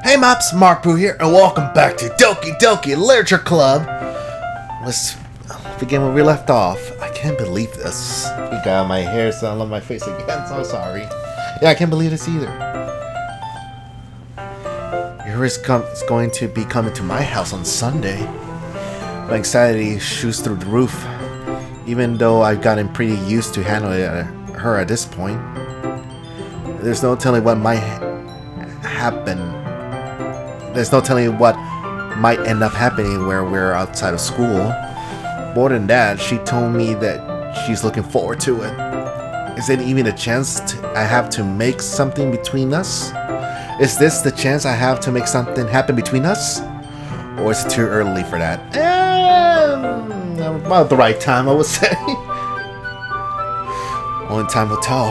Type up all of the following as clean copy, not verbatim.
Hey Mops, Markpool here, and welcome back to Doki Doki Literature Club. Let's begin where we left off. I can't believe this. You got my hair all on my face again, so sorry. Yeah, I can't believe this either. Yuri's is going to be coming to my house on Sunday. My anxiety shoots through the roof, even though I've gotten pretty used to handling her at this point. There's no telling what might happen. There's no telling what might end up happening where we're outside of school. More than that, she told me that she's looking forward to it. Is it even a chance I have to make something between us? Is this the chance I have to make something happen between us? Or is it too early for that? About the right time, I would say. Only time will tell.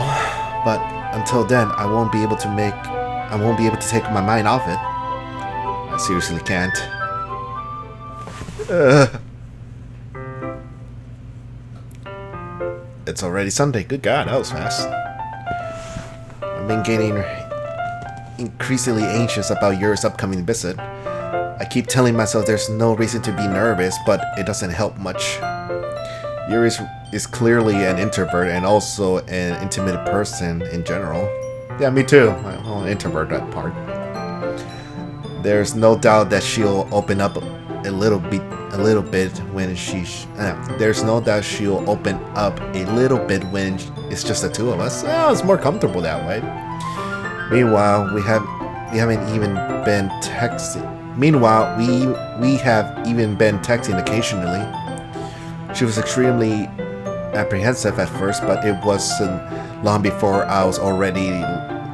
But until then, I won't be able to take my mind off it. I seriously can't. It's already Sunday. Good God, that was fast. I've been getting increasingly anxious about Yuri's upcoming visit. I keep telling myself there's no reason to be nervous, but it doesn't help much. Yuri is clearly an introvert and also an intimate person in general. Yeah, me too. I'm an introvert, that part. There's no doubt that she'll open up a little bit when there's no doubt she'll open up a little bit when it's just the two of us. Oh, it's more comfortable that way. Meanwhile, we haven't even been texting. Meanwhile, we have even been texting occasionally. She was extremely apprehensive at first, but it wasn't long before I was already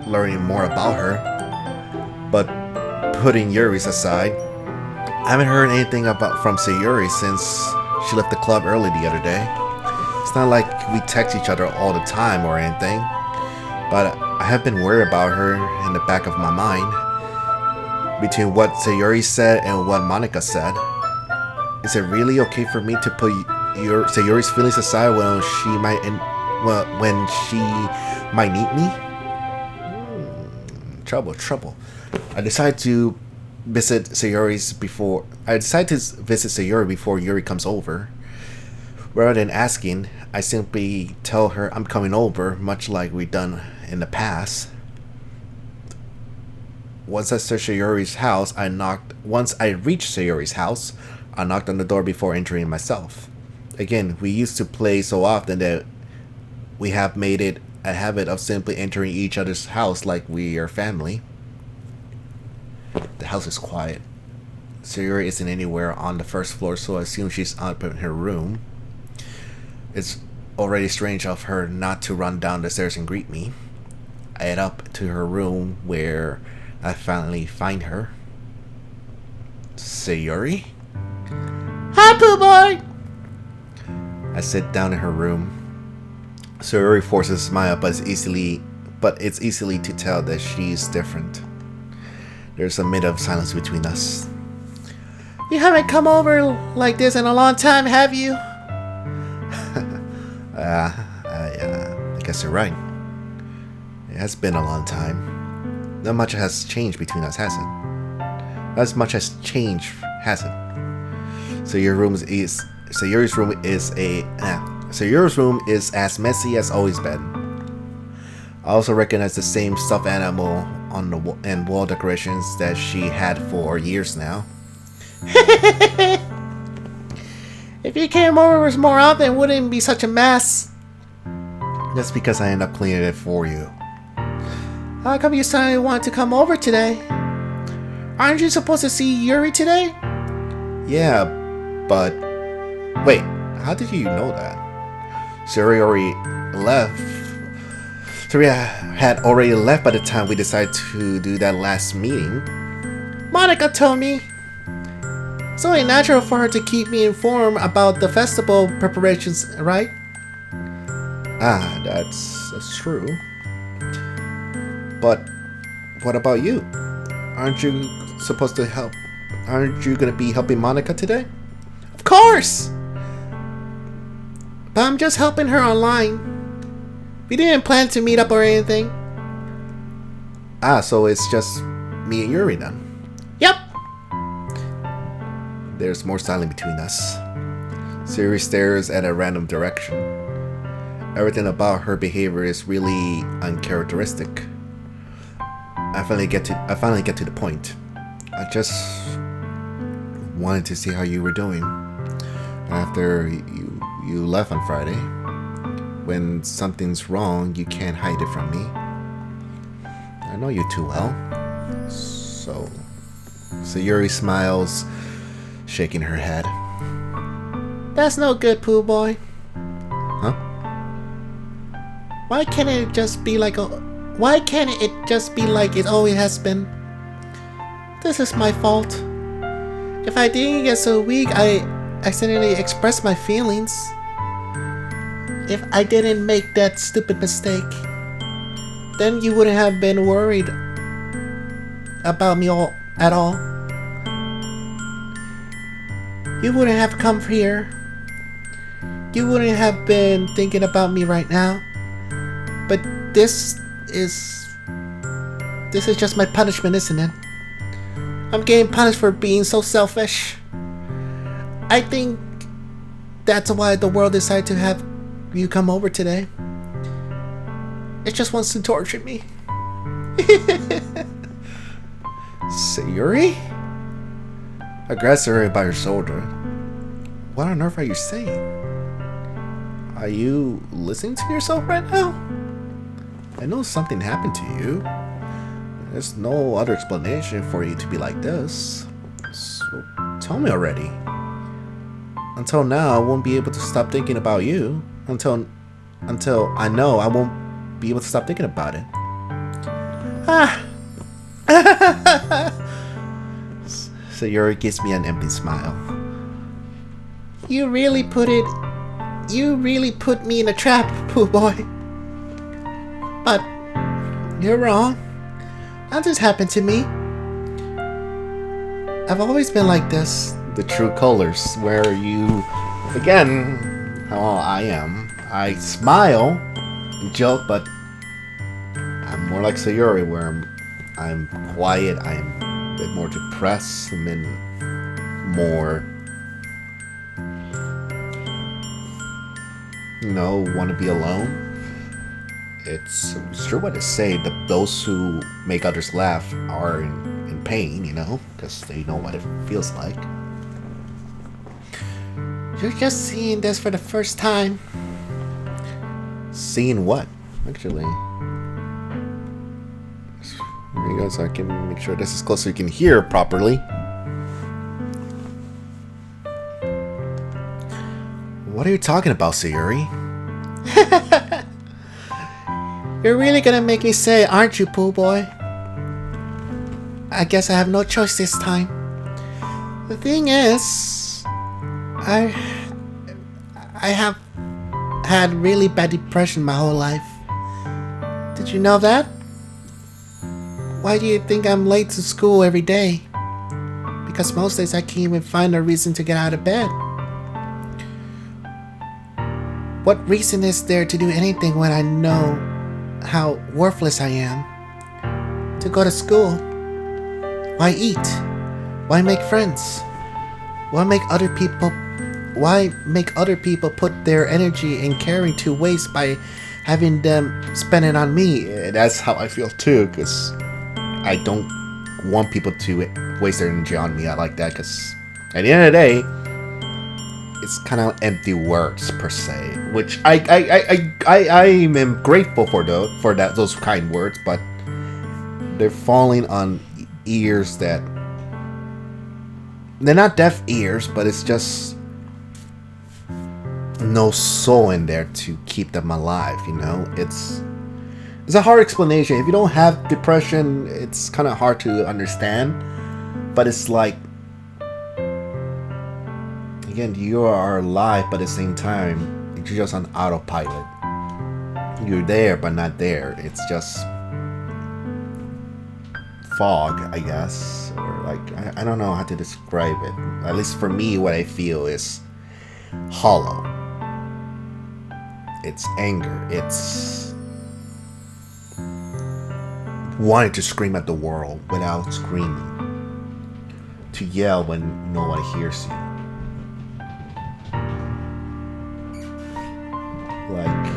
learning more about her. But putting Yuri's aside, I haven't heard anything from Sayori since she left the club early the other day. It's not like we text each other all the time or anything, but I have been worried about her in the back of my mind. Between what Sayori said and what Monica said, is it really okay for me to put Sayori's feelings aside when she might need me? Trouble. I decided to visit Sayori before Yuri comes over. Rather than asking, I simply tell her I'm coming over, much like we've done in the past. Once I reached Sayori's house, I knocked on the door before entering myself. Again, we used to play so often that we have made it a habit of simply entering each other's house like we are family. The house is quiet. Sayori isn't anywhere on the first floor, so I assume she's up in her room. It's already strange of her not to run down the stairs and greet me. I head up to her room where I finally find her. Sayori? Hi, Pooh Boy! I sit down in her room. Sayori forces a smile, but it's easily to tell that she's different. There's a minute of silence between us. You haven't come over like this in a long time, have you? I guess you're right. It has been a long time. Not much has changed between us, has it? Not as much has changed, has it? Sayori's room is as messy as always been. I also recognize the same stuffed animal on the wall decorations that she had for years now. If you came over more often, it wouldn't be such a mess. That's because I end up cleaning it for you. How come you suddenly want to come over today? Aren't you supposed to see Yuri today? Yeah, but... Wait, how did you know that? Sayori had already left by the time we decided to do that last meeting. Monica told me. It's only natural for her to keep me informed about the festival preparations, right? That's true. But what about you? Aren't you supposed to help? Aren't you going to be helping Monica today? Of course! But I'm just helping her online. We didn't plan to meet up or anything. So it's just me and Yuri then. There's more silence between us. Sayori stares at a random direction. Everything about her behavior is really uncharacteristic. I finally get to the point. I just wanted to see how you were doing after you left on Friday. When something's wrong, you can't hide it from me. I know you too well. So Sayori smiles, shaking her head. That's no good, Pooh Boy. Huh? Why can't it just be like it always has been? This is my fault. If I didn't get so weak, I accidentally expressed my feelings. If I didn't make that stupid mistake, then you wouldn't have been worried about me at all. You wouldn't have come here. You wouldn't have been thinking about me right now. But this is just my punishment, isn't it? I'm getting punished for being so selfish. I think that's why the world decided to have you come over today. It just wants to torture me. Sayori? I grabbed Sayori by her shoulder. What on earth are you saying? Are you listening to yourself right now? I know something happened to you. There's no other explanation for you to be like this. So tell me already. Until now, I won't be able to stop thinking about you. Until I know I won't be able to stop thinking about it. Sayori gives me an empty smile. You really put me in a trap, Pooh Boy. But you're wrong. That just happened to me. I've always been like this. The true colors, where you, again, how I am. I smile, joke, but I'm more like Sayori, where I'm quiet. I'm a bit more depressed. I'm in more, want to be alone. It's true what they say, that those who make others laugh are in pain, because they know what it feels like. You're just seeing this for the first time. Seeing what? Actually. There you go, so I can make sure this is close so you can hear properly. What are you talking about, Sayori? You're really gonna make me say, aren't you, Pooh Boy? I guess I have no choice this time. The thing is, I have had really bad depression my whole life. Did you know that? Why do you think I'm late to school every day? Because most days I can't even find a reason to get out of bed. What reason is there to do anything when I know how worthless I am? To go to school? Why eat? Why make friends? Why make other people put their energy and caring to waste by having them spend it on me? That's how I feel too, because I don't want people to waste their energy on me. I like that, because at the end of the day, it's kind of empty words per se, which I am grateful for those kind words, but they're falling on ears that they're not deaf ears, but it's just no soul in there to keep them alive. It's a hard explanation. If you don't have depression, it's kind of hard to understand, but it's like, again, you are alive, but at the same time, you're just on autopilot. You're there, but not there. It's just fog, I guess. Or like, I don't know how to describe it. At least for me, what I feel is hollow. It's anger. It's wanting to scream at the world without screaming. to yell when nobody hears you. Like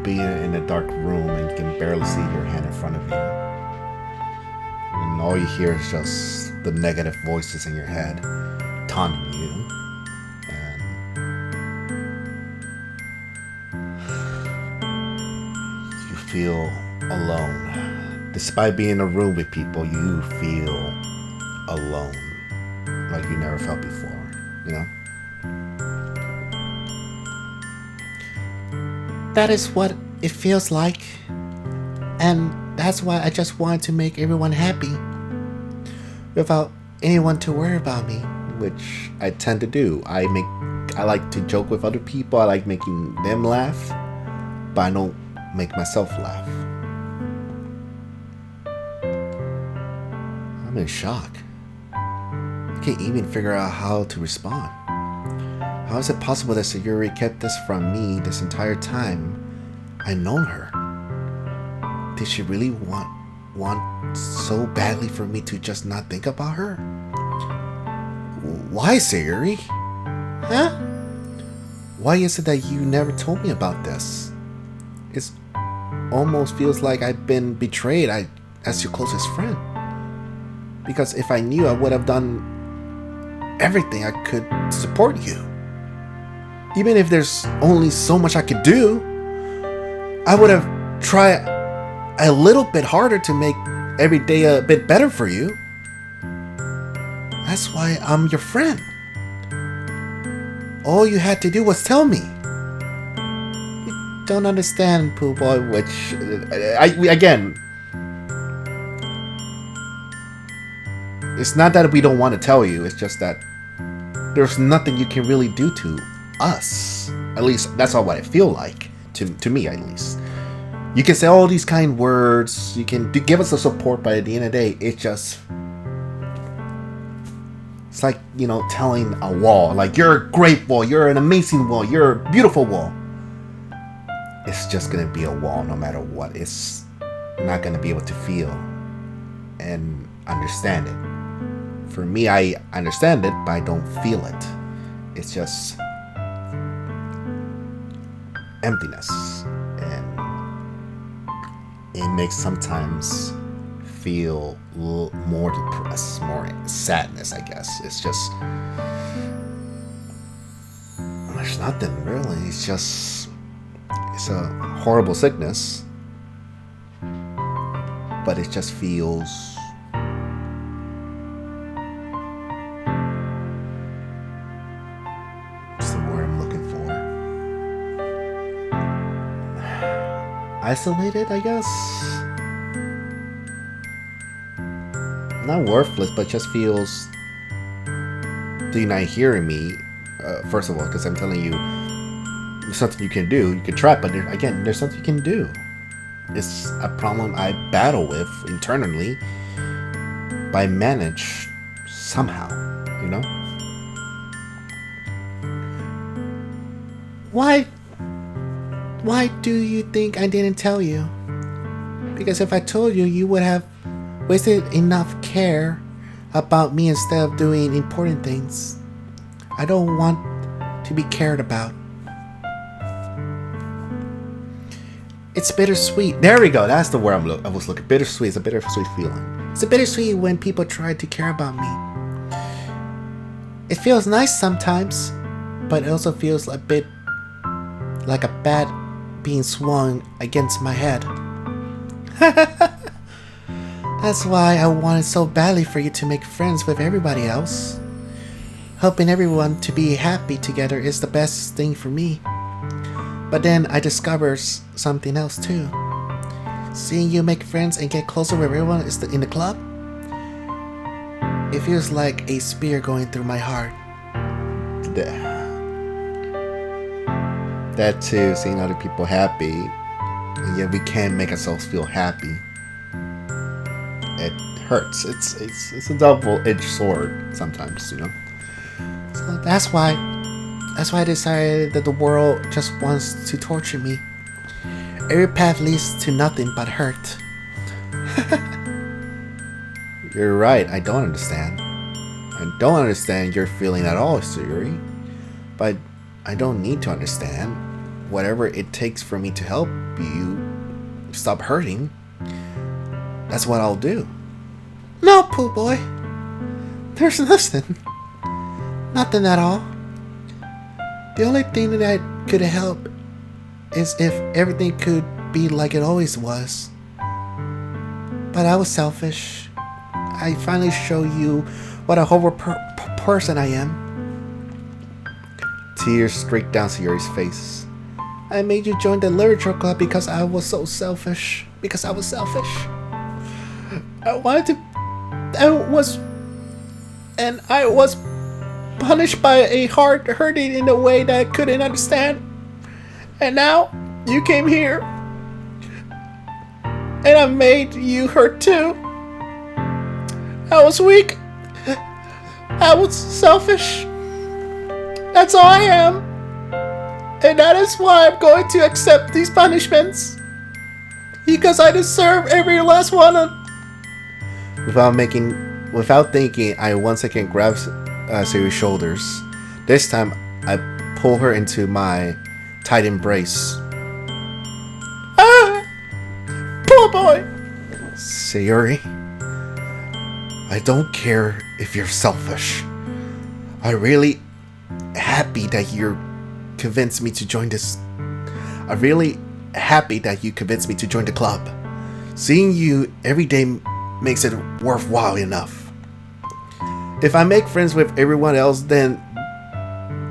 being in a dark room and you can barely see your hand in front of you. And all you hear is just the negative voices in your head taunting you. And you feel alone. Despite being in a room with people, you feel alone. Like you never felt before, you know? That is what it feels like. And that's why I just wanted to make everyone happy. Without anyone to worry about me. Which I tend to do. I like to joke with other people. I like making them laugh. But I don't make myself laugh. I'm in shock. I can't even figure out how to respond. How is it possible that Sayori kept this from me this entire time I've known her? Did she really want so badly for me to just not think about her? Why, Sayori? Huh? Why is it that you never told me about this? It almost feels like I've been betrayed as your closest friend. Because if I knew, I would have done everything I could to support you. Even if there's only so much I could do, I would have tried a little bit harder to make every day a bit better for you. That's why I'm your friend. All you had to do was tell me. You don't understand, Pooh Boy, which, again, it's not that we don't want to tell you, it's just that there's nothing you can really do to us. At least, that's all what I feel like, to me at least. You can say all these kind words, you can give us the support, but at the end of the day, it's like, you know, telling a wall, like, you're a great wall, you're an amazing wall, you're a beautiful wall. It's just gonna be a wall no matter what. It's not gonna be able to feel and understand it. For me, I understand it, but I don't feel it. It's just emptiness, and it makes sometimes feel more depressed, more sadness, I guess. It's just, there's nothing really. It's a horrible sickness, but it just feels isolated, I guess. Not worthless, but just feels. You're not hearing me. First of all, because I'm telling you, there's something you can do. You can try, but there's something you can do. It's a problem I battle with internally, but I manage somehow. You know. Why do you think I didn't tell you? Because if I told you, you would have wasted enough care about me instead of doing important things. I don't want to be cared about. It's bittersweet. There we go. That's the word I was looking. Bittersweet. It's a bittersweet feeling. It's a bittersweet when people try to care about me. It feels nice sometimes, but it also feels a bit like a bat being swung against my head. That's why I wanted so badly for you to make friends with everybody else. Helping everyone to be happy together is the best thing for me. But then I discovered something else too. Seeing you make friends and get closer with everyone in the club, it feels like a spear going through my heart. That too, seeing other people happy, and yet we can't make ourselves feel happy. It hurts. It's a double-edged sword sometimes, you know. So that's why I decided that the world just wants to torture me. Every path leads to nothing but hurt. You're right, I don't understand. I don't understand your feeling at all, Sayori. But I don't need to understand. Whatever it takes for me to help you stop hurting, that's what I'll do. No, Pooh Boy. There's nothing. Nothing at all. The only thing that could help is if everything could be like it always was. But I was selfish. I finally show you what a horrible person I am. Tears streaked down Sayori's face. I made you join the literature club because I was so selfish. Because I was selfish. I wanted to... I was punished by a heart hurting in a way that I couldn't understand. And now, you came here. And I made you hurt too. I was weak. I was selfish. That's all I am. And that is why I'm going to accept these punishments. Because I deserve every last one of... Without thinking, I once again grabbed Sayori's shoulders. This time, I pull her into my tight embrace. Ah! Poor boy! Sayori, I don't care if you're selfish. I'm really happy that you convinced me to join this. I'm really happy that you convinced me to join the club. Seeing you every day makes it worthwhile enough. If I make friends with everyone else, then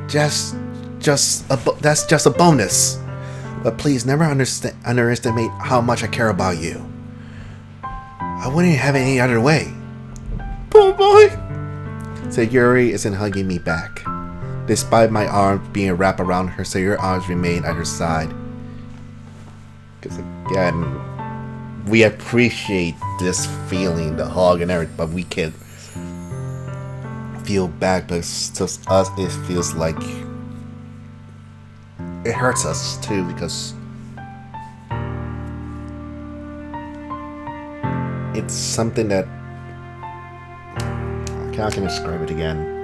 that's just a bonus. But please never underestimate how much I care about you. I wouldn't have it any other way. Poor boy! Sayori isn't hugging me back. Despite my arms being wrapped around her, Sayori's arms remain at her side. Because again, we appreciate this feeling, the hug and everything, but we can't feel back. But to us, it feels like it hurts us too, because it's something that how can I describe it again?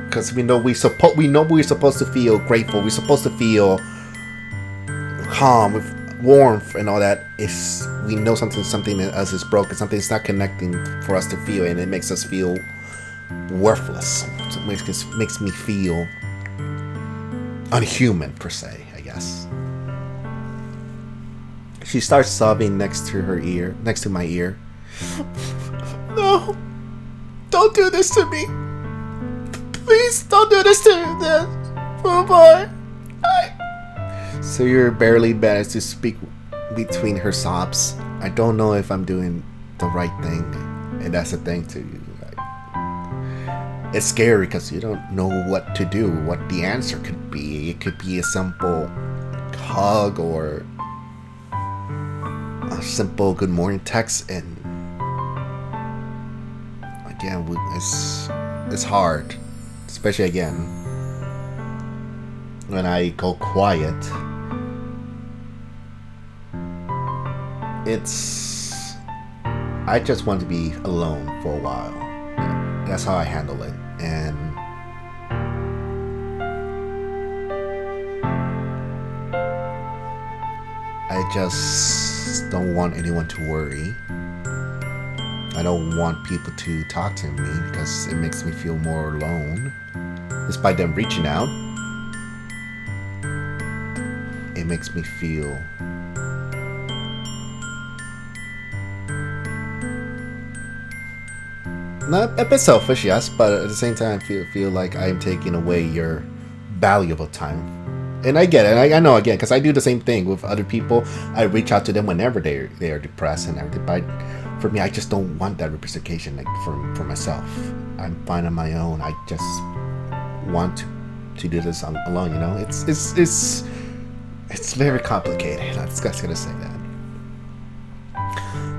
Because we know we're supposed to feel grateful. We're supposed to feel calm, with warmth and all that. If we know something in us is broken, something's not connecting for us to feel, and it makes us feel worthless. So it makes me feel unhuman, per se, I guess. She starts sobbing next to my ear. No, don't do this to me. Please don't do this to me, oh boy. So you're barely managed to speak between her sobs. I don't know if I'm doing the right thing, and that's the thing too. It's scary because you don't know what to do, what the answer could be. It could be a simple hug or a simple good morning text, and again, it's hard, especially again when I go quiet. I just want to be alone for a while. That's how I handle it. And I just don't want anyone to worry. I don't want people to talk to me because it makes me feel more alone. Despite them reaching out, it makes me feel not a bit selfish, yes, but at the same time, feel like I'm taking away your valuable time. And I get it. I know, again, because I do the same thing with other people. I reach out to them whenever they are depressed and everything. But for me, I just don't want that reciprocation, like for myself. I'm fine on my own. I just want to do this alone. You know, it's very complicated. I'm just gonna say that.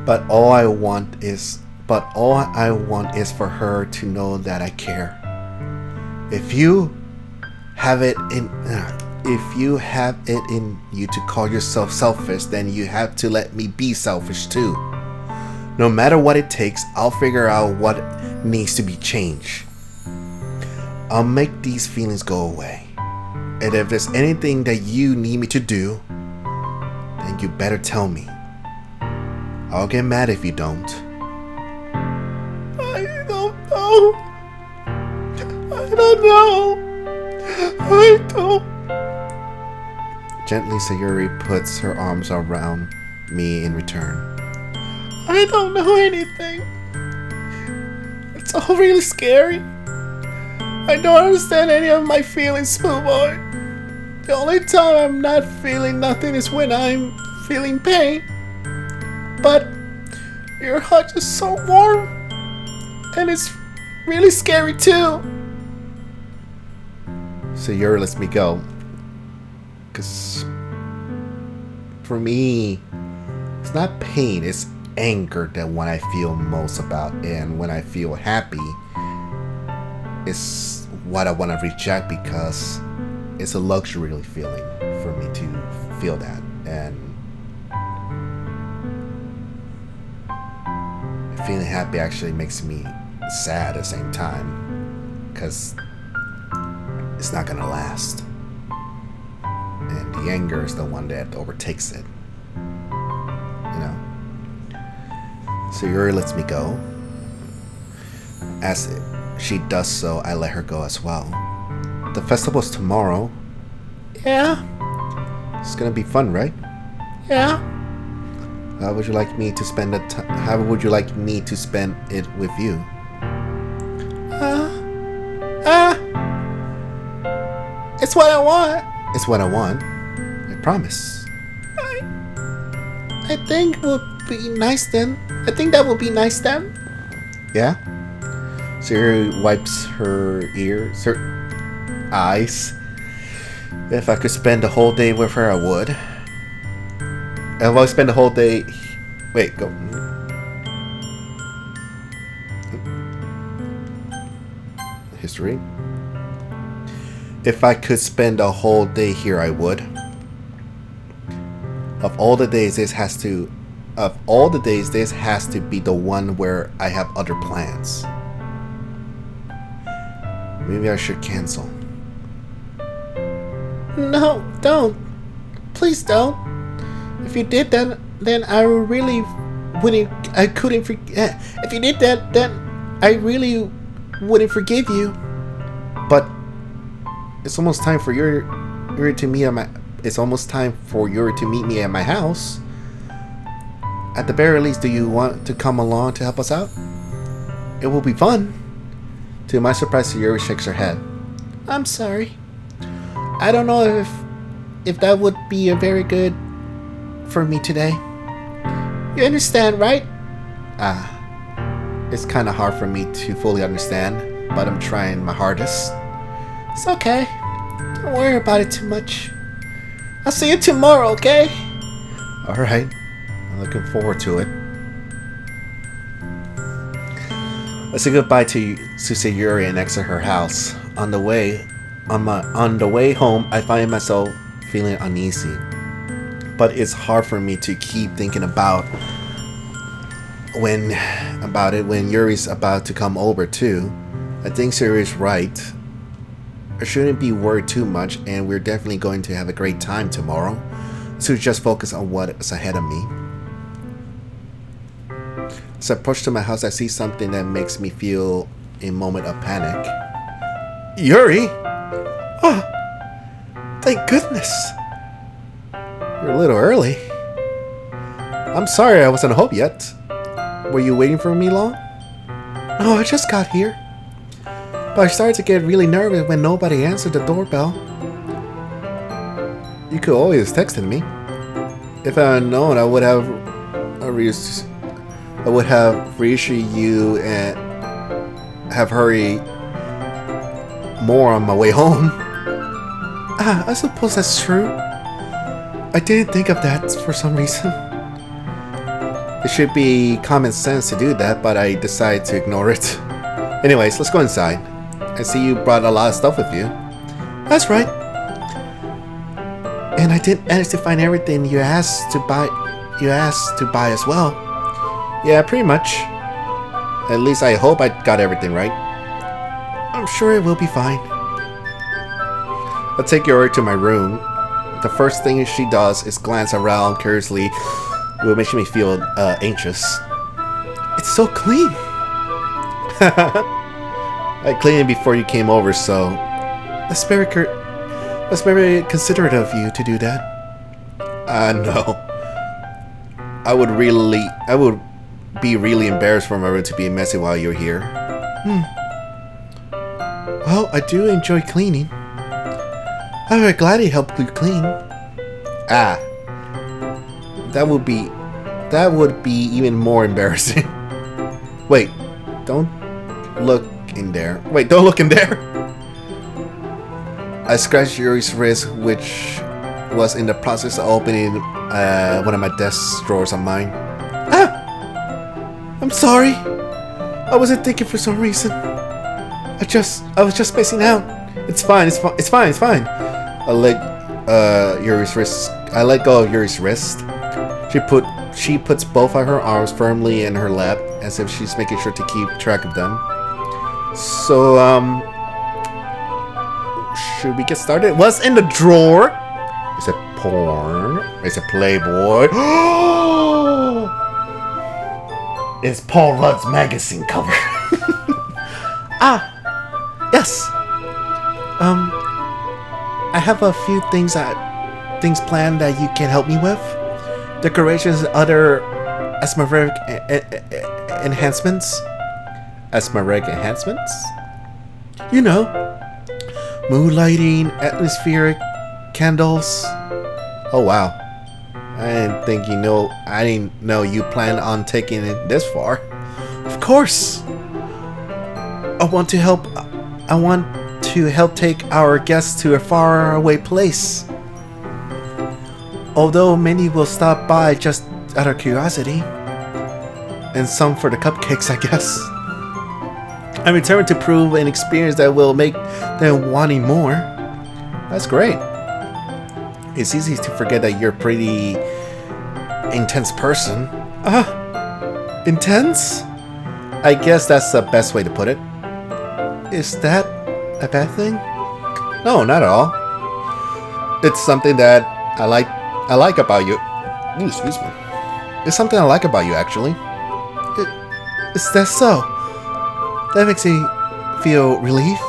But all I want is for her to know that I care. If you have it in if you have it in you to call yourself selfish, then you have to let me be selfish too. No matter what it takes, I'll figure out what needs to be changed. I'll make these feelings go away. And if there's anything that you need me to do, then you better tell me. I'll get mad if you don't. I don't know. Gently, Sayori puts her arms around me in return. I don't know anything. It's all really scary. I don't understand any of my feelings, Smooth Boy. The only time I'm not feeling nothing is when I'm feeling pain. But your hug is so warm. And it's really scary too. Sayori lets me go. Because for me, it's not pain, it's anger that when I feel most about. And when I feel happy, it's what I want to reject because it's a luxury feeling for me to feel that. And feeling happy actually makes me sad at the same time because it's not gonna last. And the anger is the one that overtakes it. You know? So Yuri lets me go. As she does so, I let her go as well. The festival's tomorrow. Yeah? It's gonna be fun, right? Yeah? How would you like me to spend How would you like me to spend it with you? It's what I want. It's what I want. I promise. I think it would be nice then. I think that would be nice then. Yeah? Sayori wipes her ears, her eyes. If I could spend the whole day with her, I would. If I spend the whole day... Wait, go. History. If I could spend a whole day here, I would. Of all the days, this has to be the one where I have other plans. Maybe I should cancel. No, don't. Please don't. If you did that, then I really wouldn't. I couldn't forget. If you did that, then I really wouldn't forgive you. But it's almost time for Yuri to meet at my. It's almost time for Yuri to meet me at my house. At the very least, do you want to come along to help us out? It will be fun. To my surprise, Yuri shakes her head. I'm sorry. I don't know if that would be a very good for me today. You understand, right? It's kind of hard for me to fully understand, but I'm trying my hardest. It's okay. Don't worry about it too much. I'll see you tomorrow, okay? Alright. I'm looking forward to it. I say goodbye to Sayori and exit her house. On the way home, I find myself feeling uneasy. But it's hard for me to keep thinking about it when Yuri's about to come over too. I think Sayori's right. I shouldn't be worried too much, and we're definitely going to have a great time tomorrow. So just focus on what's ahead of me. As I approach to my house, I see something that makes me feel a moment of panic. Yuri! Oh, thank goodness. You're a little early. I'm sorry I wasn't home yet. Were you waiting for me long? No, I just got here. But I started to get really nervous when nobody answered the doorbell. You could always texted me. If I had known, I would have reassured you and have hurried more on my way home. I suppose that's true. I didn't think of that for some reason. It should be common sense to do that, but I decided to ignore it. Anyways, let's go inside. I see you brought a lot of stuff with you. That's right. And I didn't manage to find everything you asked to buy. You asked to buy as well. Yeah, pretty much. At least I hope I got everything right. I'm sure it will be fine. I'll take Yuri to my room. The first thing she does is glance around curiously, which makes me feel anxious. It's so clean. I cleaned it before you came over, so That's very considerate of you to do that. No. I would be really embarrassed for my room to be messy while you're here. Well, I do enjoy cleaning. I'm very glad he helped you clean. That would be even more embarrassing. Wait, don't look in there. Don't look in there. I scratched Yuri's wrist, which was in the process of opening one of my desk drawers on mine. I'm sorry. I wasn't thinking for some reason. I was just spacing out. It's fine. I let Yuri's wrist. I let go of Yuri's wrist. She puts both of her arms firmly in her lap, as if she's making sure to keep track of them. So, should we get started? What's in the drawer? Is it porn? Is it Playboy? It's Paul Rudd's magazine cover. Yes. I have a few things planned that you can help me with. Decorations and other atmospheric enhancements. Atmospheric enhancements? You know, mood lighting, atmospheric candles. Oh wow. I didn't know you planned on taking it this far. Of course. I want to help take our guests to a faraway place. Although many will stop by just out of curiosity. And some for the cupcakes, I guess. I'm determined to prove an experience that will make them wanting more. That's great. It's easy to forget that you're a pretty intense person. Intense? I guess that's the best way to put it. Is that a bad thing? No, not at all. It's something that I like about you. Ooh, excuse me. It's something I like about you, actually. Is that so? That makes me feel relief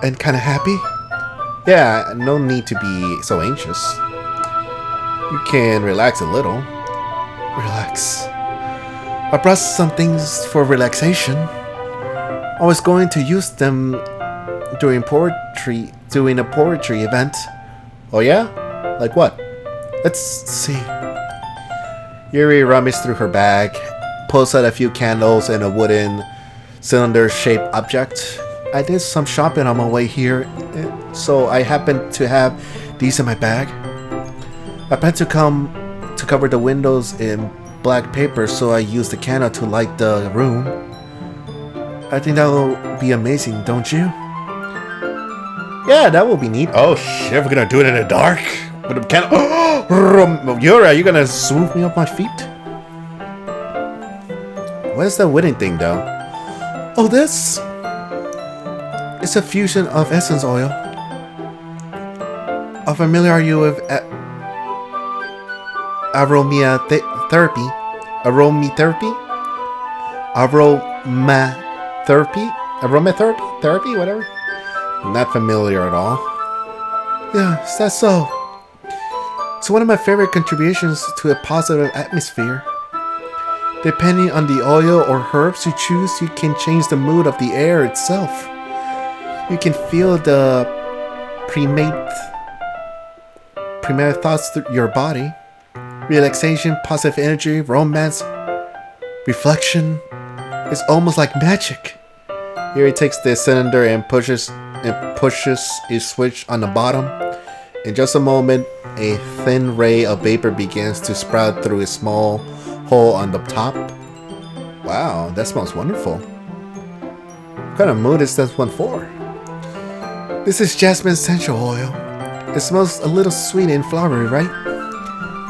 and kind of happy. Yeah, no need to be so anxious. You can relax a little. Relax. I brought some things for relaxation. I was going to use them doing a poetry event. Oh yeah? Like what? Let's see. Yuri rummaged through her bag, pulls out a few candles and a wooden cylinder-shaped object. I did some shopping on my way here, so I happened to have these in my bag. I plan to cover the windows in black paper, so I used the candle to light the room. I think that will be amazing, don't you? Yeah, that will be neat. Oh shit, we're gonna do it in the dark? With a candle. Yuri, are you gonna swoop me off my feet? What is that wooden thing, though? Oh, this? It's a fusion of essence oil. How familiar are you with aromatherapy? Aromatherapy, whatever. Not familiar at all. Yeah, that's so. It's one of my favorite contributions to a positive atmosphere. Depending on the oil or herbs you choose, you can change the mood of the air itself. You can feel the pre-made thoughts through your body. Relaxation, positive energy, romance, reflection. It's almost like magic. Here he takes the cylinder and pushes a switch on the bottom. In just a moment, a thin ray of vapor begins to sprout through a small hole on the top. Wow, that smells wonderful. What kind of mood is this one for? This is jasmine essential oil. It smells a little sweet and flowery, right?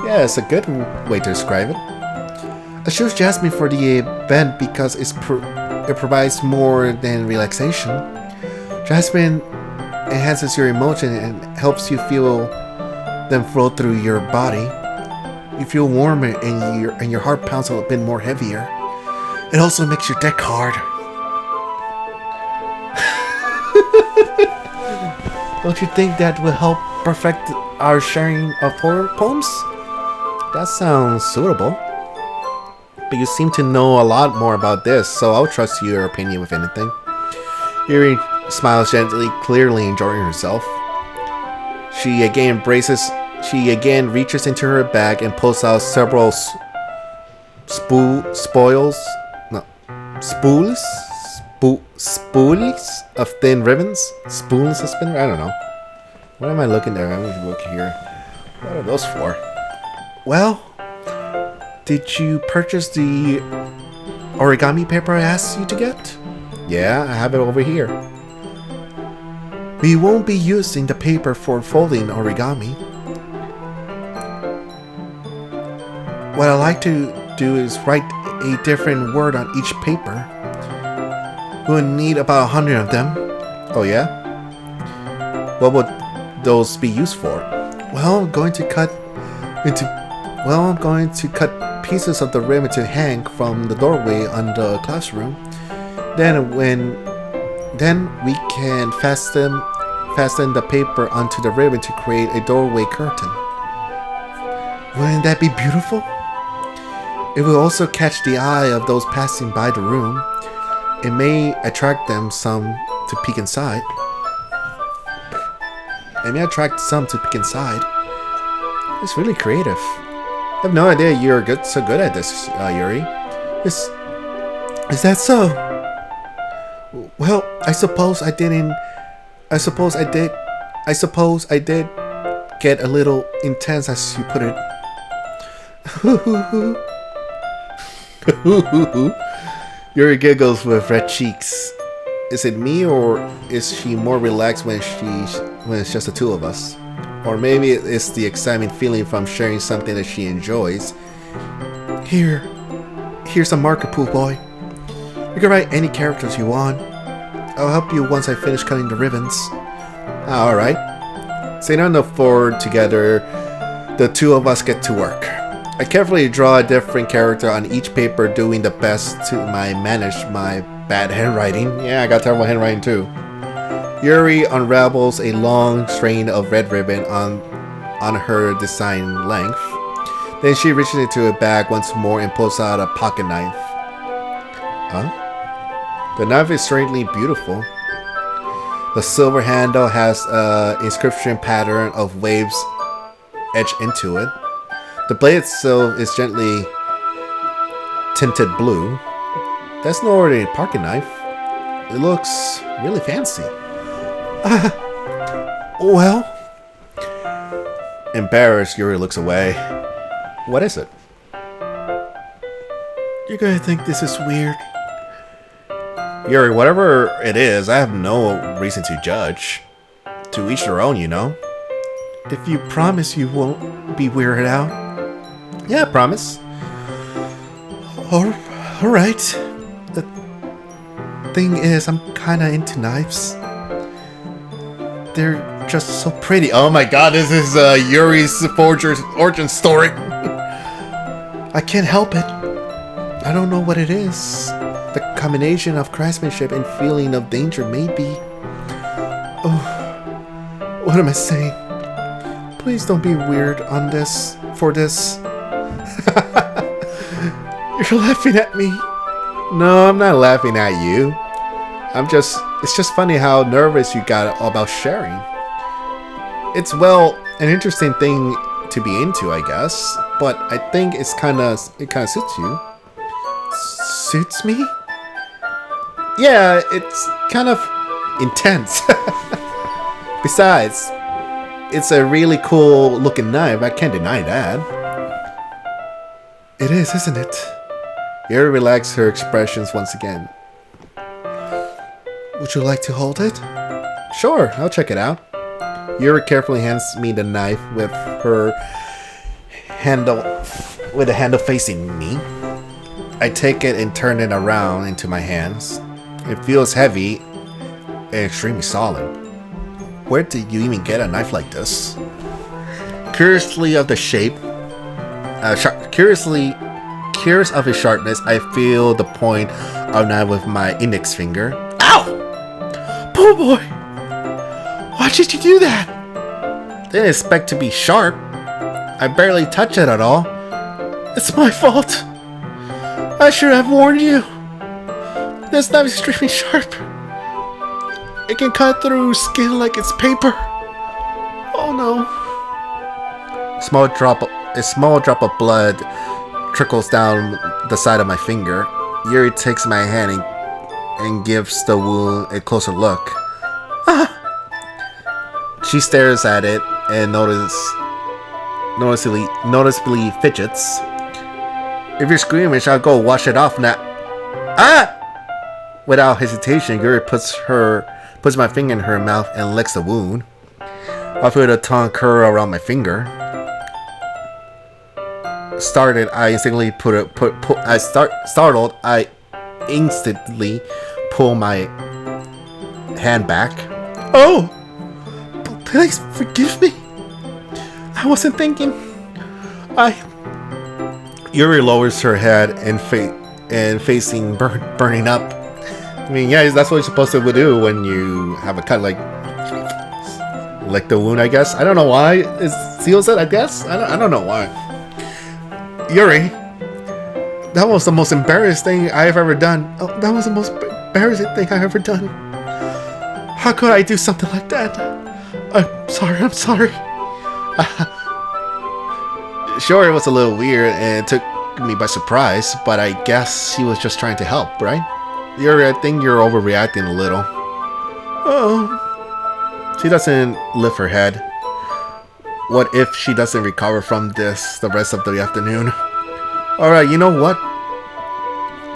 Yeah, it's a good way to describe it. I chose jasmine for the event because it provides more than relaxation. Jasmine enhances your emotion and helps you feel them flow through your body. You feel warmer and your heart pounds a bit more heavier. It also makes your deck hard. Don't you think that will help perfect our sharing of poems? That sounds suitable. But you seem to know a lot more about this, so I'll trust your opinion with anything. Yuri smiles gently, clearly enjoying herself. She again reaches into her bag and pulls out several spools of thin ribbons. Spoons of spinner? I don't know. What am I looking at? I'm going to look here. What are those for? Well, did you purchase the origami paper I asked you to get? Yeah, I have it over here. We won't be using the paper for folding origami. What I like to do is write a different word on each paper. We'll need about 100 of them. Oh yeah? What would those be used for? Well, I'm going to cut pieces of the ribbon to hang from the doorway on the classroom. Then we can fasten the paper onto the ribbon to create a doorway curtain. Wouldn't that be beautiful? It will also catch the eye of those passing by the room. It may attract some to peek inside. It's really creative. I have no idea you're so good at this, Yuri. Is that so? Well, I suppose I did get a little intense, as you put it. Yuri giggles with red cheeks. Is it me, or is she more relaxed when it's just the two of us? Or maybe it's the exciting feeling from sharing something that she enjoys. Here's a Markpool, boy. You can write any characters you want. I'll help you once I finish cutting the ribbons. Alright. Sitting on the floor together, the two of us get to work. I carefully draw a different character on each paper, doing the best to manage my bad handwriting. Yeah, I got terrible handwriting too. Yuri unravels a long strand of red ribbon on her design length. Then she reaches into a bag once more and pulls out a pocket knife. Huh? The knife is strangely beautiful. The silver handle has an inscription pattern of waves etched into it. The blade itself is gently tinted blue. That's no ordinary pocket knife. It looks really fancy. Well? Embarrassed, Yuri looks away. What is it? You're gonna think this is weird. Yuri, whatever it is, I have no reason to judge. To each their own, you know. If you promise you won't be weirded out. Yeah, I promise. Alright. The thing is, I'm kinda into knives. They're just so pretty. Oh my god, this is Yuri's forger's origin story. I can't help it. I don't know what it is. The combination of craftsmanship and feeling of danger, maybe. Oh, what am I saying? Please don't be weird on this. For this. You're laughing at me. No, I'm not laughing at you. It's just funny how nervous you got about sharing. It's, well, an interesting thing to be into, I guess. But I think it kind of suits you. Suits me? Yeah, it's kind of intense. Besides, it's a really cool looking knife. I can't deny that. It is, isn't it? Yuri relaxed her expressions once again. Would you like to hold it? Sure, I'll check it out. Yuri carefully hands me the knife with the handle facing me. I take it and turn it around into my hands. It feels heavy and extremely solid. Where did you even get a knife like this? Curiously of the shape, curious of its sharpness, I feel the point of the knife with my index finger. Ow! Poor boy! Why did you do that? Didn't expect to be sharp. I barely touch it at all. It's my fault. I should have warned you. This knife is extremely sharp. It can cut through skin like it's paper. Oh no. A small drop of blood trickles down the side of my finger. Yuri takes my hand and gives the wound a closer look. Ah! She stares at it and noticeably fidgets. If you're squeamish, I'll go wash it off now. Ah! Without hesitation, Yuri puts my finger in her mouth and licks the wound. I feel the tongue curl around my finger. Startled, I instantly pull my hand back. Oh! Please forgive me. I wasn't thinking. Yuri lowers her head and facing burning up. I mean, yeah, that's what you're supposed to do when you have a cut, like the wound, I guess. I don't know why it seals it, I guess. I don't know why. Yuri, that was the most embarrassing thing I've ever done. Oh, that was the most embarrassing thing I've ever done. How could I do something like that? I'm sorry. Sure, it was a little weird and it took me by surprise, but I guess she was just trying to help, right? I think you're overreacting a little. Oh. She doesn't lift her head. What if she doesn't recover from this the rest of the afternoon? Alright, you know what?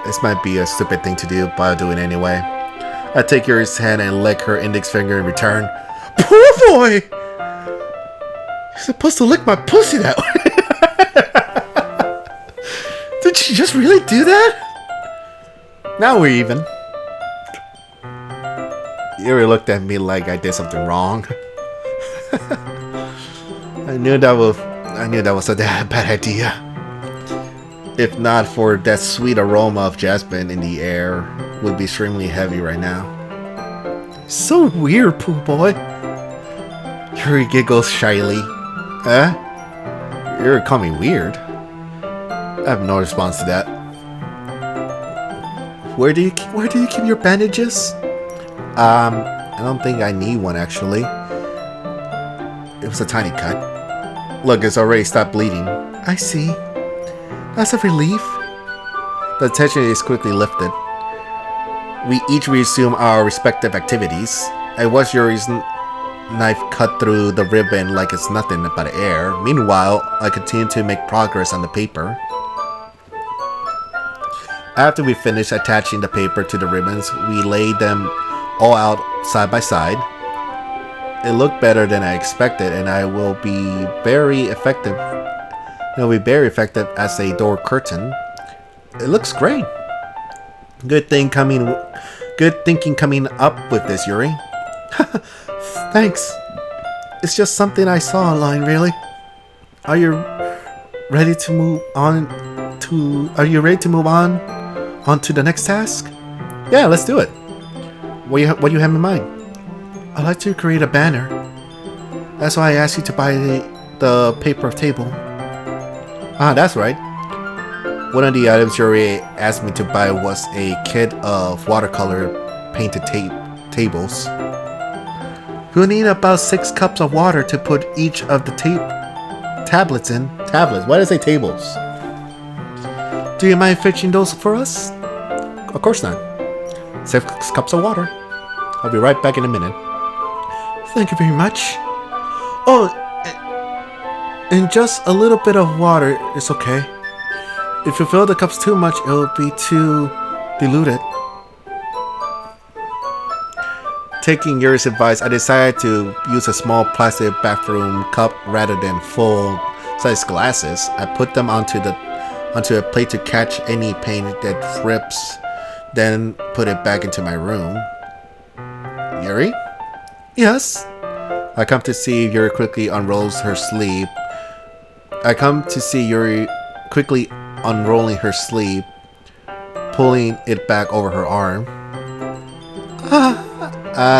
This might be a stupid thing to do, but I'll do it anyway. I take Yuri's hand and lick her index finger in return. Poor boy! You're supposed to lick my pussy that way. Did she just really do that? Now we're even. Yuri looked at me like I did something wrong. I knew that was a bad idea. If not for that sweet aroma of jasmine in the air, would be extremely heavy right now. So weird, poor boy. Yuri giggles shyly. Eh? You're calling me weird? I have no response to that. Where do you keep your bandages? I don't think I need one actually. It was a tiny cut. Look, it's already stopped bleeding. I see. That's a relief. The tension is quickly lifted. We each resume our respective activities. I watch Yuri's knife cut through the ribbon like it's nothing but air. Meanwhile, I continue to make progress on the paper. After we finish attaching the paper to the ribbons, we lay them all out side by side. It looked better than I expected, and I will be very effective. It will be very effective as a door curtain. It looks great. Good thinking coming up with this, Yuri. Thanks. It's just something I saw online, really. Are you ready to move on to the next task? Yeah, let's do it. What do you have in mind? I'd like to create a banner. That's why I asked you to buy the paper table. Ah, that's right. One of the items Yuri asked me to buy was a kit of watercolor painted tables. We'll need about 6 cups of water to put each of the tablets in. Tablets? Why did I say tables? Do you mind fetching those for us? Of course not. 6 cups of water. I'll be right back in a minute. Thank you very much. Oh, and just a little bit of water is okay. If you fill the cups too much, it will be too diluted. Taking Yuri's advice, I decided to use a small plastic bathroom cup rather than full-size glasses. I put them onto a plate to catch any paint that drips, then put it back into my room. Yuri? Yes? I come to see Yuri quickly unrolls her sleeve. Unrolling her sleeve, pulling it back over her arm.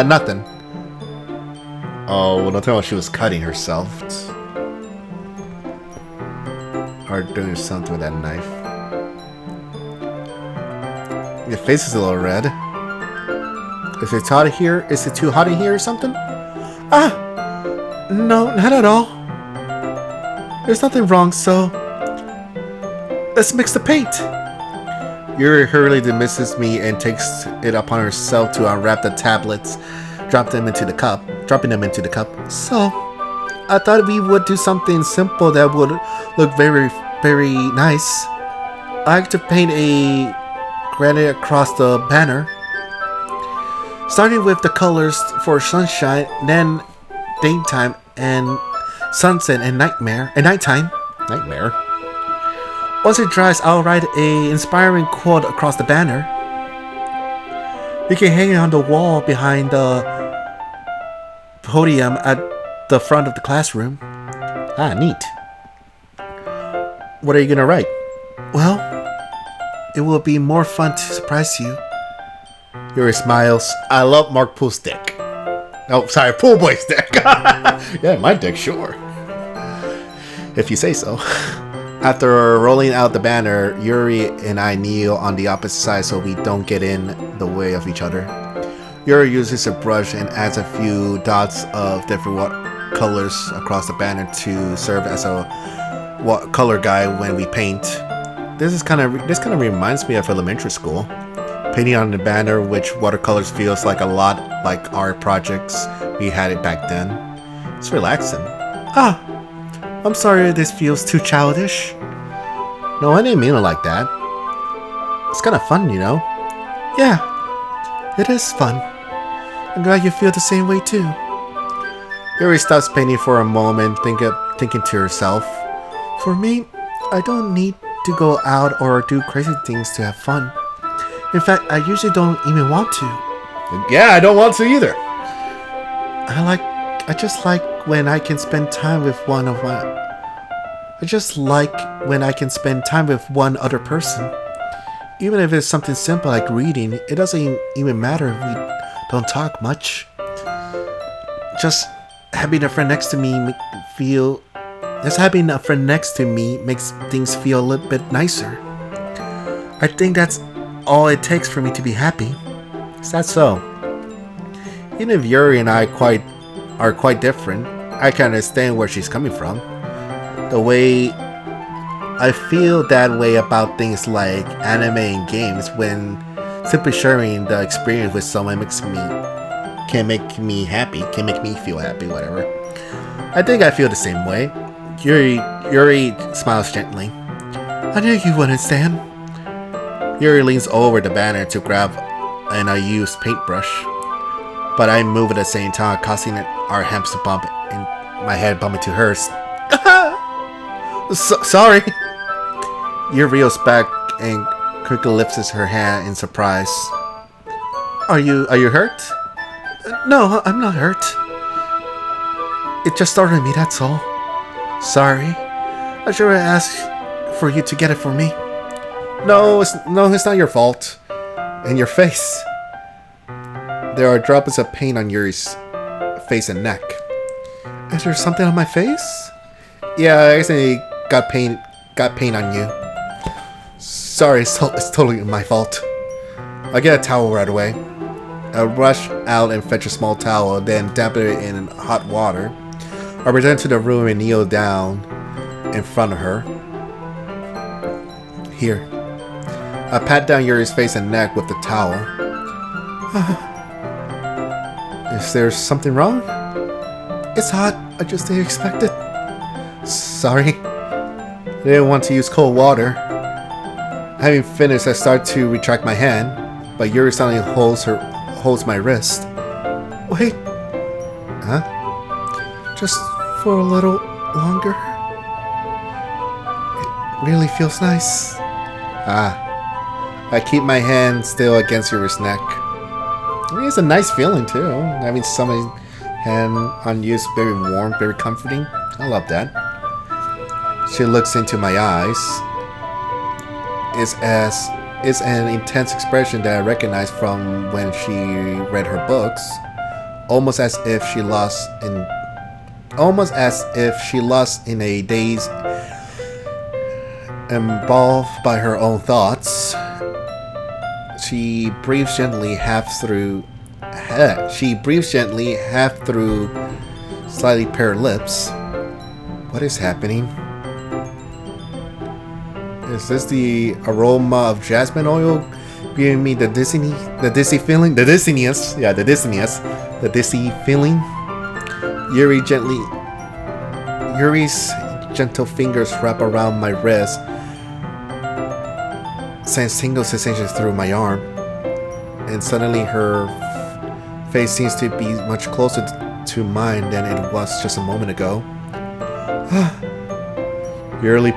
Nothing. Oh, well, don't tell me she was cutting herself. Or doing something with that knife. Your face is a little red. Is it hot here? Is it too hot in here or something? No, not at all. There's nothing wrong, so let's mix the paint. Yuri hurriedly dismisses me and takes it upon herself to unwrap the tablets, dropping them into the cup. So, I thought we would do something simple that would look very, very nice. I like to paint a granite across the banner, starting with the colors for sunshine, then daytime and sunset and nighttime. Nightmare. Once it dries, I'll write a inspiring quote across the banner. You can hang it on the wall behind the podium at the front of the classroom. Neat. What are you gonna write? Well, it will be more fun to surprise you. Yuri smiles. I love Markpool's dick. Oh, sorry, Pool Boy's dick. Yeah, my dick, sure. If you say so. After rolling out the banner, Yuri and I kneel on the opposite side so we don't get in the way of each other. Yuri uses a brush and adds a few dots of different colors across the banner to serve as a color guide when we paint. This kind of reminds me of elementary school. Painting on the banner, which watercolors feels like a lot like art projects we had it back then. It's relaxing. I'm sorry this feels too childish. No, I didn't mean it like that. It's kind of fun, you know? Yeah, it is fun. I'm glad you feel the same way too. Yuri stops painting for a moment, thinking to herself. For me, I don't need to go out or do crazy things to have fun. In fact, I usually don't even want to. Yeah, I don't want to either. I just like when I can spend time with one other person. Even if it's something simple like reading, it doesn't even matter if we don't talk much. Just having a friend next to me makes things feel a little bit nicer. I think that's all it takes for me to be happy. Is that so? Even if Yuri and I are quite different, I can understand where she's coming from. The way I feel that way about things like anime and games, when simply sharing the experience with someone can make me feel happy, whatever. I think I feel the same way. Yuri smiles gently. I knew you would understand. Yuri leans over the banner to grab an unused paintbrush, but I move at the same time, causing our heads to bump and my head bump into hers. Sorry. Yuri reels back and quickly lifts her hand in surprise. Are you hurt? No, I'm not hurt. It just startled me, that's all. Sorry. I should have asked for you to get it for me. No, it's not your fault. And your face. There are droplets of paint on Yuri's face and neck. Is there something on my face? Yeah, I accidentally got paint on you. Sorry, it's totally my fault. I get a towel right away. I rush out and fetch a small towel, then dip it in hot water. I return to the room and kneel down in front of her. Here. I pat down Yuri's face and neck with the towel. Is there something wrong? It's hot. I just didn't expect it. Sorry. I didn't want to use cold water. Having finished, I start to retract my hand, but Yuri suddenly holds my wrist. Wait. Huh? Just for a little longer. It really feels nice. I keep my hand still against your neck. It's a nice feeling too. Having somebody's hand on you is very warm, very comforting. I love that. She looks into my eyes. It's an intense expression that I recognize from when she read her books. Almost as if she lost in a daze, involved by her own thoughts. She breathes gently half through slightly paired lips. What is happening? Is this the aroma of jasmine oil giving me the dizzy feeling? The dizziness feeling. Yuri's gentle fingers wrap around my wrist, sends single sensations through my arm, and suddenly her face seems to be much closer to mine than it was just a moment ago. Yuri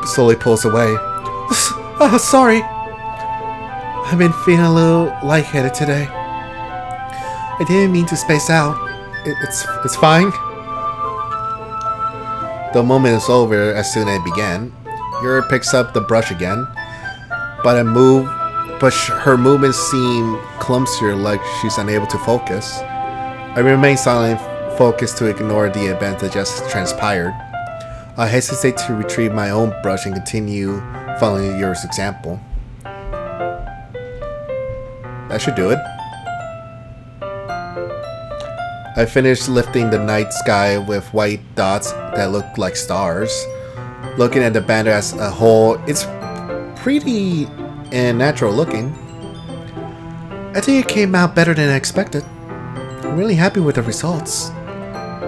slowly pulls away. Sorry. I've been feeling a little lightheaded today. I didn't mean to space out. It's fine. The moment is over as soon as it began. Yuri picks up the brush again, but her movements seem clumsier, like she's unable to focus. I remain silent, focused to ignore the event that just transpired. I hesitate to retrieve my own brush and continue following Yuri's example. That should do it. I finished lifting the night sky with white dots that looked like stars. Looking at the banner as a whole, it's pretty and natural looking. I think it came out better than I expected. I'm really happy with the results.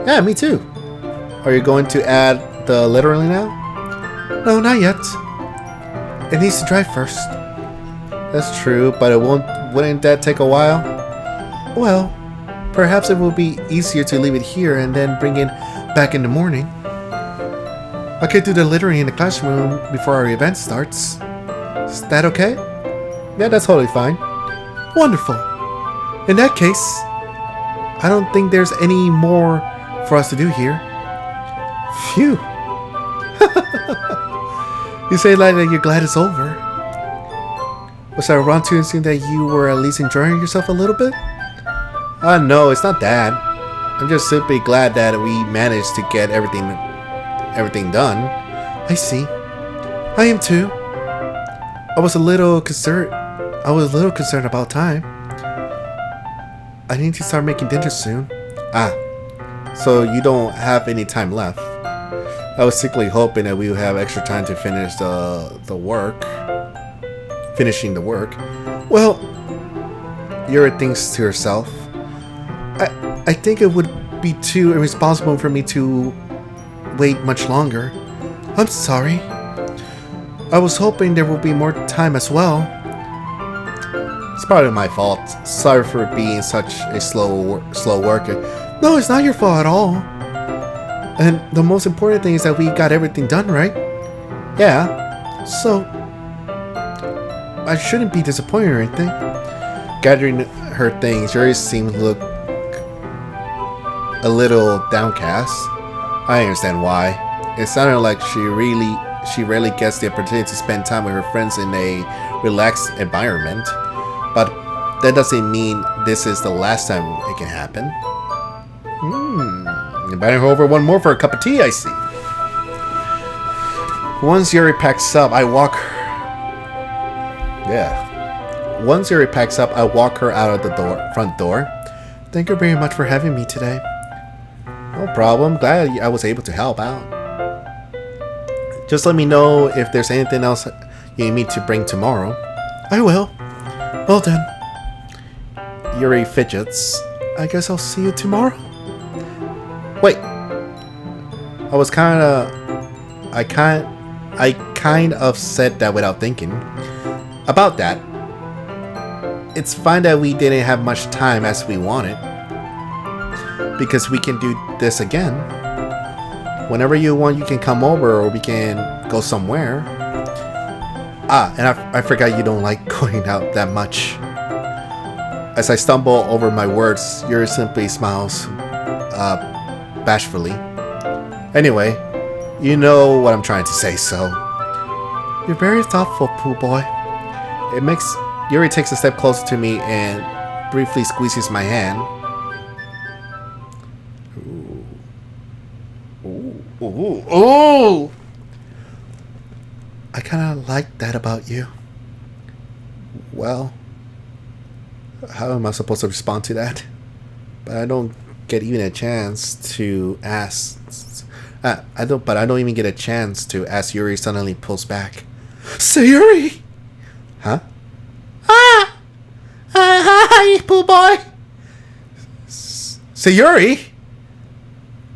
Yeah, me too. Are you going to add the lettering now? No, not yet. It needs to dry first. That's true, but wouldn't that take a while? Well, perhaps it will be easier to leave it here and then bring it back in the morning. I could do the lettering in the classroom before our event starts. Is that okay? Yeah, that's totally fine. Wonderful. In that case, I don't think there's any more for us to do here. Phew. You say like that you're glad it's over. Was I wrong to assume that you were at least enjoying yourself a little bit? No, it's not that. I'm just simply glad that we managed to get everything done. I see. I am too. I was a little concerned about time. I need to start making dinner soon. So you don't have any time left. I was secretly hoping that we would have extra time to finish finishing the work. Well, Yuri thinks to herself. I think it would be too irresponsible for me to wait much longer. I'm sorry. I was hoping there would be more time as well. It's probably my fault. Sorry for being such a slow worker. No, it's not your fault at all. And the most important thing is that we got everything done, right? Yeah. So, I shouldn't be disappointed or anything. Gathering her things, Yuri seemed to look a little downcast. I understand why. It sounded like she rarely gets the opportunity to spend time with her friends in a relaxed environment. But that doesn't mean this is the last time it can happen. Inviting her over one more for a cup of tea, I see. Once Yuri packs up, I walk her out of the front door. Thank you very much for having me today. No problem. Glad I was able to help out. Just let me know if there's anything else you need me to bring tomorrow. I will. Well then. Yuri fidgets. I guess I'll see you tomorrow. Wait. I kind of said that without thinking. About that. It's fine that we didn't have much time as we wanted. because we can do this again. Whenever you want, you can come over or we can go somewhere. And I forgot you don't like going out that much. As I stumble over my words, Yuri simply smiles bashfully. Anyway, you know what I'm trying to say, so... You're very thoughtful, Pooh Boy. Yuri takes a step closer to me and briefly squeezes my hand. Ooh. I kind of like that about you. Well, how am I supposed to respond to that? But I don't get even a chance to ask. I don't even get a chance to ask. Yuri suddenly pulls back. Sayori! Huh? Hi, Pooh Boy. Sayori!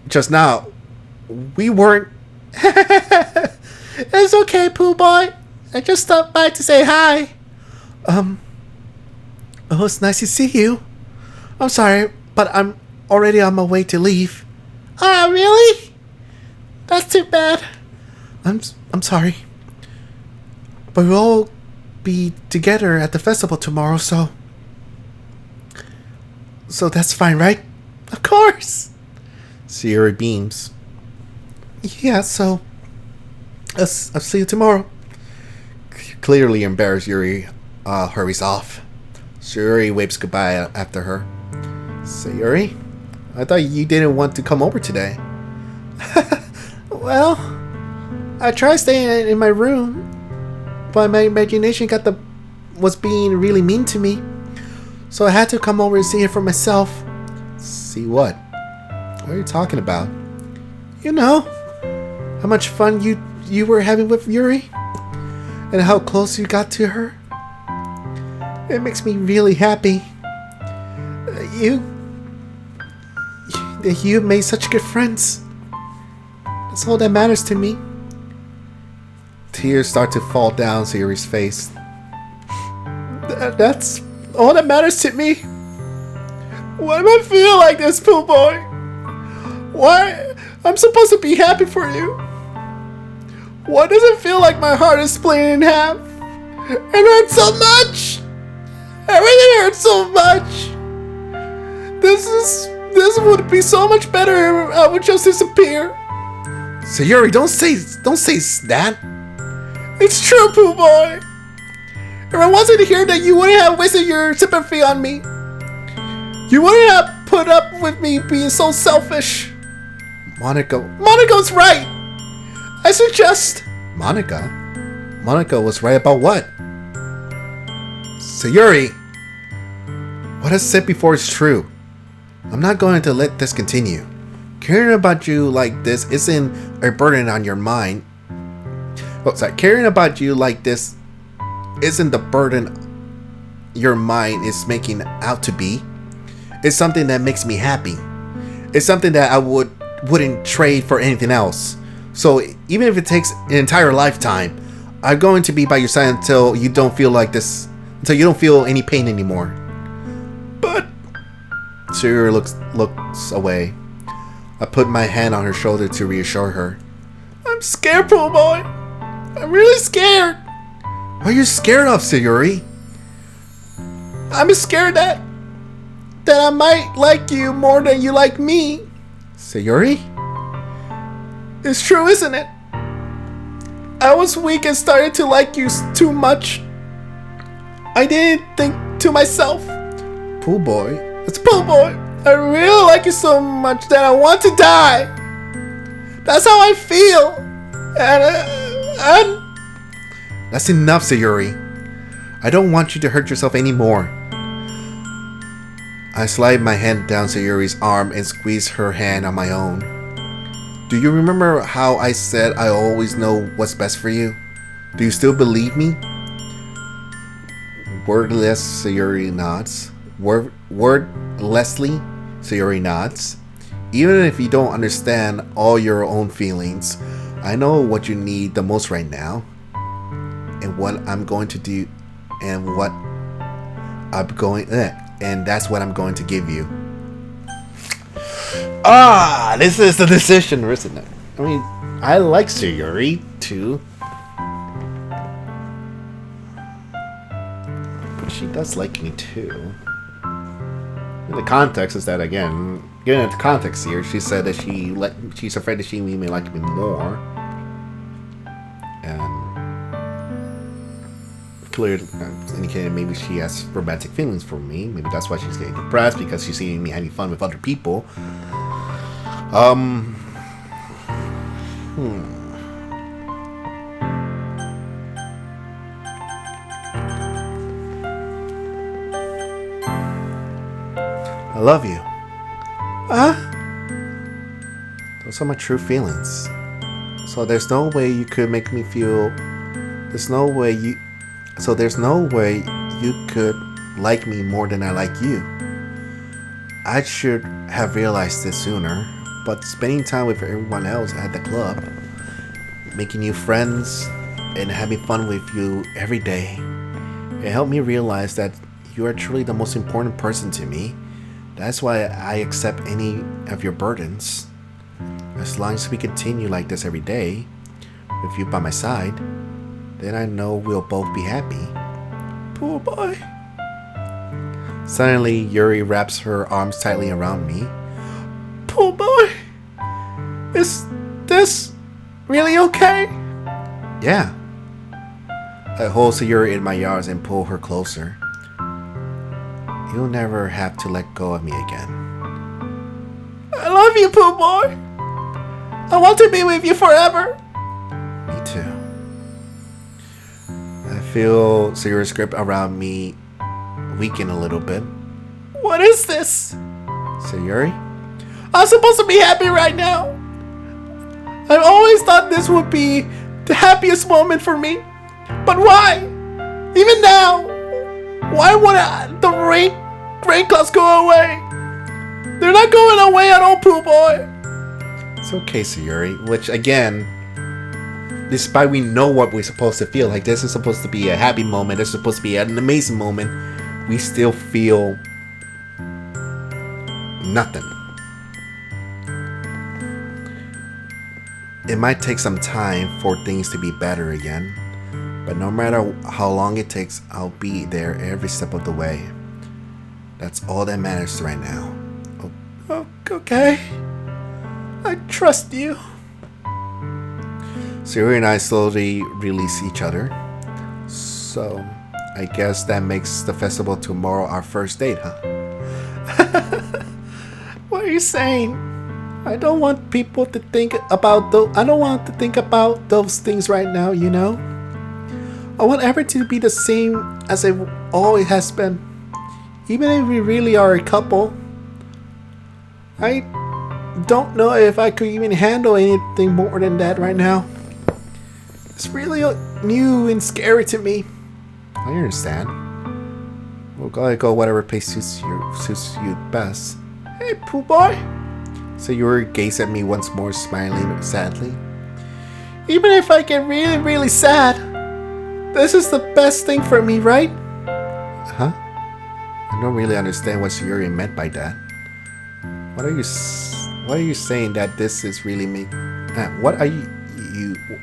Just now, we weren't... It's okay, Pooh Boy. I just stopped by to say hi. Oh, it's nice to see you. I'm sorry, but I'm already on my way to leave. Ah, really? That's too bad. I'm sorry. But we'll all be together at the festival tomorrow, so that's fine, right? Of course. Sayori beams. Yeah, so I'll see you tomorrow. Clearly embarrassed, Yuri hurries off. Sayori waves goodbye after her. Sayori, I thought you didn't want to come over today. Well, I tried staying in my room, but my imagination was being really mean to me. So I had to come over and see it for myself. See what? What are you talking about? You know, how much fun you were having with Yuri, and how close you got to her. It makes me really happy. You made such good friends. That's all that matters to me. Tears start to fall down Sayori's face. That's all that matters to me. Why do I feel like this, Pooh Boy? Why? I'm supposed to be happy for you. Why does it feel like my heart is split in half? It hurts so much. Everything hurts so much. This would be so much better if I would just disappear. Sayori, don't say that. It's true, Pooh Boy. If I wasn't here, then you wouldn't have wasted your sympathy on me. You wouldn't have put up with me being so selfish. Monica's right. I suggest... Monica was right about what? Sayori, what I said before is true. I'm not going to let this continue. Caring about you like this isn't a burden on your mind. Caring about you like this isn't the burden your mind is making out to be. It's something that makes me happy. It's something that I wouldn't trade for anything else. So even if it takes an entire lifetime, I'm going to be by your side until you don't feel like this, until you don't feel any pain anymore. But Sayori looks away. I put my hand on her shoulder to reassure her. I'm scared, Pooh Boy. I'm really scared. What are you scared of, Sayori? I'm scared that I might like you more than you like me. Sayori? It's true, isn't it? I was weak and started to like you too much. I didn't think to myself. Pooh Boy? It's Pooh Boy. I really like you so much that I want to die. That's how I feel. And That's enough, Sayori. I don't want you to hurt yourself anymore. I slide my hand down Sayori's arm and squeeze her hand on my own. Do you remember how I said I always know what's best for you? Do you still believe me? Wordless, Sayori nods. Wordlessly, Sayori nods. Even if you don't understand all your own feelings, I know what you need the most right now. And what I'm going to do, and that's what I'm going to give you. Ah, this is the decision, isn't it? I mean, I like Sayori too. But she does like me too. And the context is that, again, getting into context here, she said that she's afraid that she may like me more. And clearly indicated maybe she has romantic feelings for me. Maybe that's why she's getting depressed, because she's seeing me having fun with other people. I love you. Those are my true feelings. So there's no way you could make me feel. There's no way you could like me more than I like you. I should have realized this sooner, but spending time with everyone else at the club, making new friends, and having fun with you every day, it helped me realize that you are truly the most important person to me. That's why I accept any of your burdens. As long as we continue like this every day, with you by my side, then I know we'll both be happy. Poor boy. Suddenly, Yuri wraps her arms tightly around me. Poor boy. Is this really okay? Yeah. I hold Sayori in my arms and pull her closer. You'll never have to let go of me again. I love you, Pooh Boy. I want to be with you forever. Me too. I feel Sayori's grip around me weaken a little bit. What is this? Sayori? I'm supposed to be happy right now. I've always thought this would be the happiest moment for me. But why? Even now, why would the rain clouds go away? They're not going away at all, Pooh Boy. It's okay, Sayori. Which, again, despite we know what we're supposed to feel, like this is supposed to be a happy moment, this is supposed to be an amazing moment, we still feel nothing. It might take some time for things to be better again, but no matter how long it takes, I'll be there every step of the way. That's all that matters right now. Oh, okay. I trust you. Sayori and I slowly release each other. So, I guess that makes the festival tomorrow our first date, huh? What are you saying? I don't want people to think about I don't want to think about those things right now, you know? I want everything to be the same as it always has been. Even if we really are a couple. I don't know if I could even handle anything more than that right now. It's really new and scary to me. I understand. We'll go whatever place suits you best. Hey, Pooh Boy. Sayori gazed at me once more, smiling sadly. Even if I get really, really sad, this is the best thing for me, right? Huh? I don't really understand what Sayori meant by that. What are you saying that this is really me?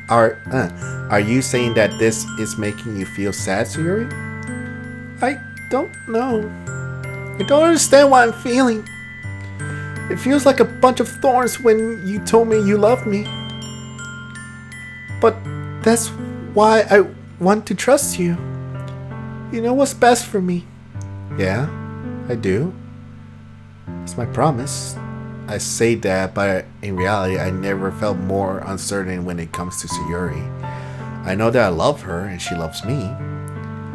Are you saying that this is making you feel sad, Sayori? I don't know. I don't understand what I'm feeling. It feels like a bunch of thorns when you told me you loved me. But that's why I want to trust you. You know what's best for me. Yeah, I do. It's my promise. I say that, but in reality, I never felt more uncertain when it comes to Sayori. I know that I love her and she loves me,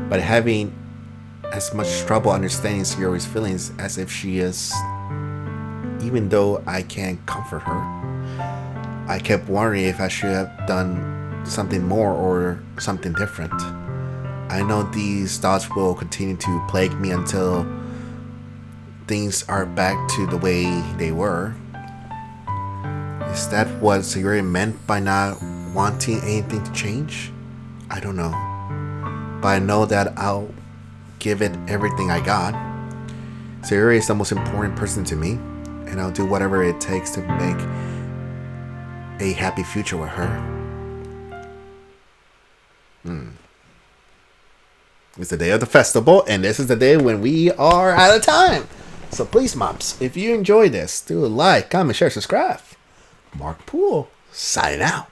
but having as much trouble understanding Sayori's feelings as if she is, even though I can't comfort her, I kept wondering if I should have done something more or something different. I know these thoughts will continue to plague me until things are back to the way they were. Is that what Sayori meant by not wanting anything to change? I don't know. But I know that I'll give it everything I got. Sayori is the most important person to me, and I'll do whatever it takes to make a happy future with her. It's the day of the festival, and this is the day when we are out of time. So please, mops, if you enjoy this, do a like, comment, share, subscribe. Markpool, signing out.